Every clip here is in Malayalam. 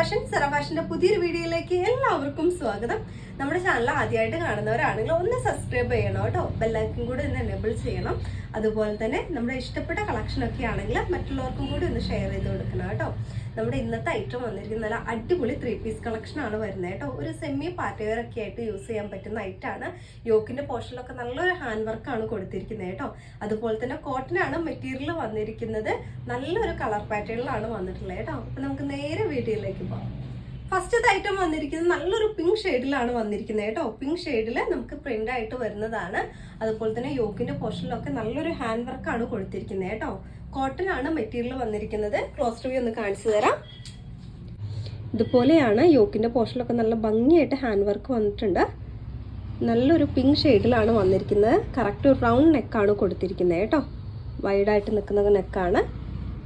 സെറ ഫാഷന്റെ പുതിയൊരു വീഡിയോയിലേക്ക് എല്ലാവർക്കും സ്വാഗതം. നമ്മുടെ ചാനൽ ആദ്യമായിട്ട് കാണുന്നവരാണെങ്കിൽ ഒന്ന് സബ്സ്ക്രൈബ് ചെയ്യണം കേട്ടോ. ബെല്ലൈക്കൻ കൂടി ഒന്ന് എനേബിൾ ചെയ്യണം. അതുപോലെ തന്നെ നമ്മുടെ ഇഷ്ടപ്പെട്ട കളക്ഷൻ ഒക്കെ ആണെങ്കിൽ മറ്റുള്ളവർക്കും കൂടി ഒന്ന് ഷെയർ ചെയ്ത് കൊടുക്കണം കേട്ടോ. നമ്മുടെ ഇന്നത്തെ ഐറ്റം വന്നിരിക്കുന്ന നല്ല അടിപൊളി 3 പീസ് കളക്ഷൻ ആണ് വരുന്നത് കേട്ടോ. ഒരു സെമി പാർട്ടി വെയർ ഒക്കെ ആയിട്ട് യൂസ് ചെയ്യാൻ പറ്റുന്ന ഐറ്റാണ്. യോക്കിന്റെ പോർഷനിലൊക്കെ നല്ലൊരു ഹാൻഡ് വർക്ക് ആണ് കൊടുത്തിരിക്കുന്നത് കേട്ടോ. അതുപോലെ തന്നെ കോട്ടൺ ആണ് മെറ്റീരിയൽ വന്നിരിക്കുന്നത്. നല്ലൊരു കളർ പാറ്റേണിലാണ് വന്നിട്ടുള്ളത് കേട്ടോ. അപ്പൊ നമുക്ക് നേരെ വീഡിയോയിലേക്ക് പോകാം. ഫസ്റ്റ് ഐറ്റം വന്നിരിക്കുന്നത് നല്ലൊരു പിങ്ക് ഷെയ്ഡിലാണ് വന്നിരിക്കുന്നത് കേട്ടോ. പിങ്ക് ഷെയ്ഡിൽ നമുക്ക് പ്രിന്റ് ആയിട്ട് വരുന്നതാണ്. അതുപോലെ തന്നെ യോക്കിന്റെ പോർഷനിലൊക്കെ നല്ലൊരു ഹാൻഡ് വർക്ക് ആണ് കൊടുത്തിരിക്കുന്നത് കേട്ടോ. കോട്ടൺ ആണ് മെറ്റീരിയൽ വന്നിരിക്കുന്നത്. ക്ലോസ് റിവ്യൂ ഒന്ന് കാണിച്ചു തരാം. ഇതുപോലെയാണ് യോക്കിന്റെ പോർഷനിലൊക്കെ നല്ല ഭംഗിയായിട്ട് ഹാൻഡ് വർക്ക് വന്നിട്ടുണ്ട്. നല്ലൊരു പിങ്ക് ഷെയ്ഡിലാണ് വന്നിരിക്കുന്നത്. കറക്റ്റ് ഒരു റൗണ്ട് നെക്കാണ് കൊടുത്തിരിക്കുന്നത് കേട്ടോ. വൈഡായിട്ട് നിൽക്കുന്ന നെക്കാണ്.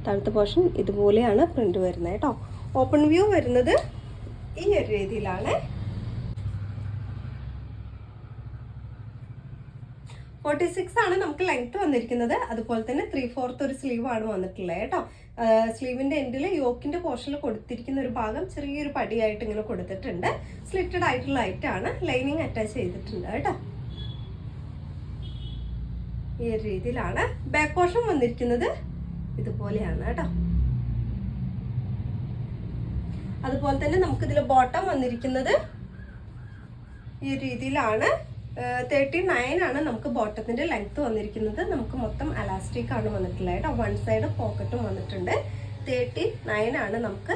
താഴത്തെ പോർഷൻ ഇതുപോലെയാണ് പ്രിന്റ് വരുന്നത് കേട്ടോ. ഓപ്പൺ വ്യൂ വരുന്നത് ഈ ഒരു രീതിയിലാണ്. 46 ആണ് നമുക്ക് ലെങ്ത് വന്നിരിക്കുന്നത്. അതുപോലെ തന്നെ 3/4 ഒരു സ്ലീവ് ആണ് വന്നിട്ടുള്ളത് കേട്ടോ. സ്ലീവിന്റെ എൻഡിൽ യോക്കിന്റെ പോർഷനിൽ കൊടുത്തിരിക്കുന്ന ഒരു ഭാഗം ചെറിയൊരു പടിയായിട്ട് ഇങ്ങനെ കൊടുത്തിട്ടുണ്ട്. സ്ലിറ്റഡ് ആയിട്ടുള്ള ലൈറ്റാണ്. ലൈനിങ് അറ്റാച്ച് ചെയ്തിട്ടുണ്ട് കേട്ടോ. ഈ ഒരു രീതിയിലാണ്. ബാക്ക് പോർഷൻ വന്നിരിക്കുന്നത് ഇതുപോലെയാണ് കേട്ടോ. അതുപോലെ തന്നെ നമുക്ക് ഇതിൽ ബോട്ടം വന്നിരിക്കുന്നത് ഈ രീതിയിലാണ്. 39 ആണ് നമുക്ക് ബോട്ടത്തിന്റെ ലെങ്ത് വന്നിരിക്കുന്നത്. നമുക്ക് മൊത്തം അലാസ്റ്റിക് ആണ് വന്നിട്ടുള്ളത് കേട്ടോ. വൺ സൈഡ് പോക്കറ്റും വന്നിട്ടുണ്ട്. 39 ആണ് നമുക്ക്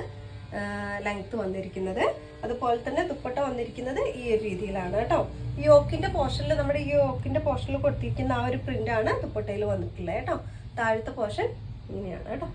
ലെങ്ത് വന്നിരിക്കുന്നത്. അതുപോലെ തന്നെ ദുപ്പട്ട വന്നിരിക്കുന്നത് ഈ ഒരു രീതിയിലാണ് കേട്ടോ. ഈ യോക്കിന്റെ പോർഷനിൽ നമ്മുടെ ഈ യോക്കിന്റെ പോർഷനിൽ കൊടുത്തിരിക്കുന്ന ആ ഒരു പ്രിന്റ് ആണ് ദുപ്പട്ടയിൽ വന്നിട്ടുള്ളത് കേട്ടോ. താഴത്തെ പോർഷൻ ഇങ്ങനെയാണ് കേട്ടോ.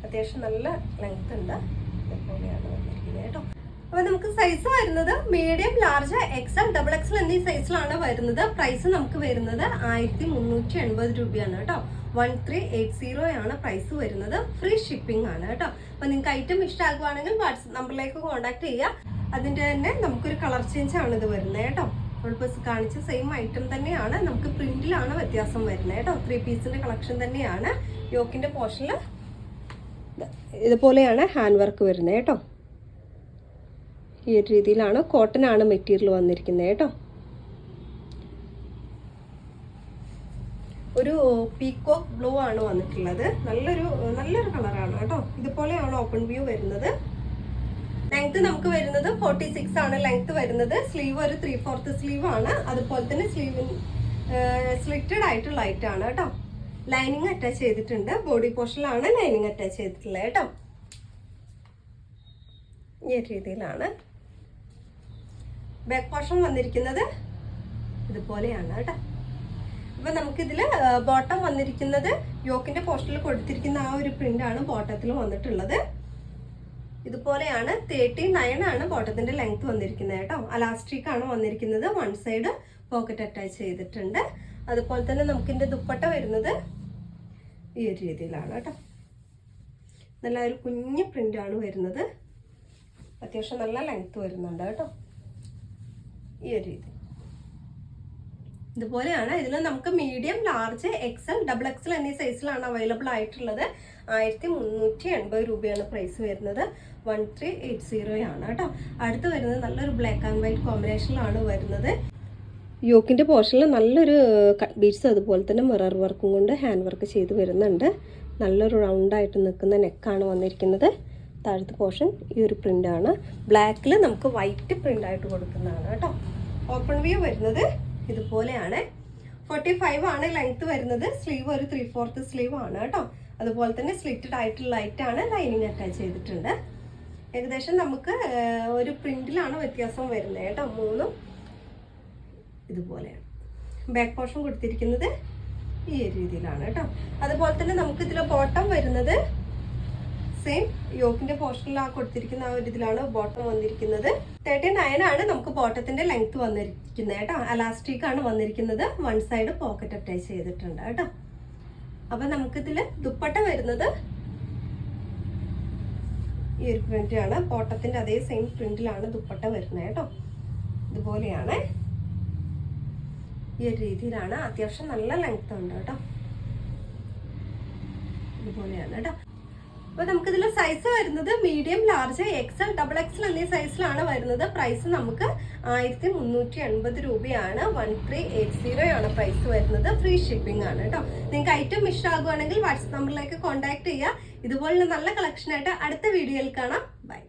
അത്യാവശ്യം നല്ല ലെങ്ത് ഉണ്ട്. ഇതുപോലെയാണ് വന്നിരിക്കുന്നത് കേട്ടോ. അപ്പൊ നമുക്ക് സൈസ് വരുന്നത് മീഡിയം, ലാർജ്, XL, XXL എന്നീ സൈസിലാണ് വരുന്നത്. പ്രൈസ് നമുക്ക് വരുന്നത് 1380 രൂപയാണ് കേട്ടോ. 1380 ആണ് പ്രൈസ് വരുന്നത്. ഫ്രീ ഷിപ്പിംഗ് ആണ് കേട്ടോ. അപ്പൊ നിങ്ങൾക്ക് ഐറ്റം ഇഷ്ടമാകുവാണെങ്കിൽ വാട്സ്ആപ്പ് നമ്പറിലേക്ക് കോൺടാക്ട് ചെയ്യുക. അതിന്റെ തന്നെ നമുക്കൊരു കളർ ചേഞ്ച് ആണ് ഇത് വരുന്നത് കേട്ടോ. നമ്മളിപ്പോൾ കാണിച്ച സെയിം ഐറ്റം തന്നെയാണ്. നമുക്ക് പ്രിന്റിലാണ് വ്യത്യാസം വരുന്നത് കേട്ടോ. 3 പീസിന്റെ കളക്ഷൻ തന്നെയാണ്. യോക്കിന്റെ പോർഷനിൽ ഇതുപോലെയാണ് ഹാൻഡ് വർക്ക് വരുന്നത് കേട്ടോ. ഈ ഒരു രീതിയിലാണ്. കോട്ടൺ ആണ് മെറ്റീരിയൽ വന്നിരിക്കുന്നത് കേട്ടോ. ഒരു പീകോക്ക് ബ്ലൂ ആണ് വന്നിട്ടുള്ളത്. നല്ലൊരു കളറാണ് കേട്ടോ. ഇതുപോലെയാണ് ഓപ്പൺ വ്യൂ വരുന്നത്. ലെങ്ത് നമുക്ക് വരുന്നത് 46 ആണ് ലെങ്ത് വരുന്നത്. സ്ലീവ് ഒരു 3/4 സ്ലീവ് ആണ്. അതുപോലെ തന്നെ സ്ലീവിന് സ്ലിറ്റഡ് ആയിട്ട് ലൈറ്റ് ആണ് കേട്ടോ. ലൈനിങ് അറ്റാച്ച് ചെയ്തിട്ടുണ്ട്. ബോഡി പോർഷനിലാണ് ലൈനിങ് അറ്റാച്ച് ചെയ്തിട്ടുള്ളത് കേട്ടോ. ഈ രീതിയിലാണ്. ബാക്ക് പോർഷൻ വന്നിരിക്കുന്നത് ഇതുപോലെയാണ് കേട്ടോ. അപ്പൊ നമുക്കിതിൽ ബോട്ടം വന്നിരിക്കുന്നത് യോക്കിന്റെ പോർഷനിൽ കൊടുത്തിരിക്കുന്ന ആ ഒരു പ്രിന്റ് ആണ് ബോട്ടത്തിൽ വന്നിട്ടുള്ളത്. ഇതുപോലെയാണ്. 39 ആണ് ബോട്ടത്തിന്റെ ലെങ്ത് വന്നിരിക്കുന്നത് കേട്ടോ. അലാസ്റ്റിക് ആണ് വന്നിരിക്കുന്നത്. വൺ സൈഡ് പോക്കറ്റ് അറ്റാച്ച് ചെയ്തിട്ടുണ്ട്. അതുപോലെ തന്നെ നമുക്കിന്റെ ദുപ്പട്ട വരുന്നത് ഈ ഒരു രീതിയിലാണ് കേട്ടോ. നല്ല ഒരു കുഞ്ഞു പ്രിന്റ് ആണ് വരുന്നത്. അത്യാവശ്യം നല്ല ലെങ്ത് വരുന്നുണ്ട് കേട്ടോ. ഈ ഒരു രീതി ഇതുപോലെയാണ്. ഇതിൽ നമുക്ക് മീഡിയം, ലാർജ്, XL, XXL എന്നീ സൈസിലാണ് അവൈലബിൾ ആയിട്ടുള്ളത്. 1380 രൂപയാണ് പ്രൈസ് വരുന്നത്. 1380 ആണ് കേട്ടോ. അടുത്ത് വരുന്നത് നല്ലൊരു ബ്ലാക്ക് ആൻഡ് വൈറ്റ് കോമ്പിനേഷനിലാണ് വരുന്നത്. യോക്കിന്റെ പോർഷനിൽ നല്ലൊരു കട്ട് ബീഡ്സ് അതുപോലെ തന്നെ മിറർ വർക്കും കൊണ്ട് ഹാൻഡ് വർക്ക് ചെയ്ത് വരുന്നുണ്ട്. നല്ലൊരു റൗണ്ടായിട്ട് നിൽക്കുന്ന നെക്കാണ് വന്നിരിക്കുന്നത്. താഴത്തെ പോർഷൻ ഈ ഒരു പ്രിന്റ് ആണ്. ബ്ലാക്കിൽ നമുക്ക് വൈറ്റ് പ്രിന്റ് ആയിട്ട് കൊടുക്കുന്നതാണ് കേട്ടോ. ഓപ്പൺ വ്യൂ വരുന്നത് ഇതുപോലെയാണ്. 45 ആണ് ലെങ്ത് വരുന്നത്. സ്ലീവ് ഒരു 3/4 സ്ലീവ് ആണ് കേട്ടോ. അതുപോലെ തന്നെ സ്ലിറ്റഡ് ആയിട്ടുള്ള ലൈറ്റ് ആണ്. ലൈനിങ് അറ്റാച്ച് ചെയ്തിട്ടുണ്ട്. ഏകദേശം നമുക്ക് ഒരു പ്രിന്റിലാണ് വ്യത്യാസം വരുന്നത് കേട്ടോ. മൂന്നും ഇതുപോലെയാണ്. ബാക്ക് പോർഷൻ കൊടുത്തിരിക്കുന്നത് ഈ രീതിയിലാണ് കേട്ടോ. അതുപോലെ തന്നെ നമുക്ക് ഇതിലെ ബോട്ടം വരുന്നത് സെയിം യോക്കിന്റെ പോർഷനിൽ കൊടുത്തിരിക്കുന്ന ആ ഒരു ഇതിലാണ് ബോട്ടം വന്നിരിക്കുന്നത്. 39 ആണ് നമുക്ക് ബോട്ടത്തിന്റെ ലെങ്ത് വന്നിരിക്കുന്നത് കേട്ടോ. അലാസ്റ്റിക് ആണ് വന്നിരിക്കുന്നത്. വൺ സൈഡ് പോക്കറ്റ് അറ്റാച്ച് ചെയ്തിട്ടുണ്ട് കേട്ടോ. അപ്പൊ നമുക്കിതില് ദുപ്പട്ട വരുന്നത് ഈ ഒരു പ്രിന്റ് ആണ്. ബോട്ടത്തിന്റെ അതേ സെയിം പ്രിന്റിലാണ് ദുപ്പട്ട വരുന്നത് കേട്ടോ. ഇതുപോലെയാണ്. ഈ ഒരു രീതിയിലാണ്. അത്യാവശ്യം നല്ല ലെങ്ത് ഉണ്ട് കേട്ടോ. ഇതുപോലെയാണ് കേട്ടോ. അപ്പോൾ നമുക്കിതിൽ സൈസ് വരുന്നത് medium, large, XL, double XL എന്നീ സൈസിലാണ് വരുന്നത്. പ്രൈസ് നമുക്ക് 1380 രൂപയാണ്. 1380 ആണ് പ്രൈസ് വരുന്നത്. ഫ്രീ ഷിപ്പിംഗ് ആണ് കേട്ടോ. നിങ്ങൾക്ക് ഐറ്റം ഇഷ്ടമാകുകയാണെങ്കിൽ വാട്സ്ആപ്പ് നമ്പറിലേക്ക് കോൺടാക്ട് ചെയ്യുക. ഇതുപോലുള്ള നല്ല കളക്ഷനായിട്ട് അടുത്ത വീഡിയോയിൽ കാണാം. ബൈ.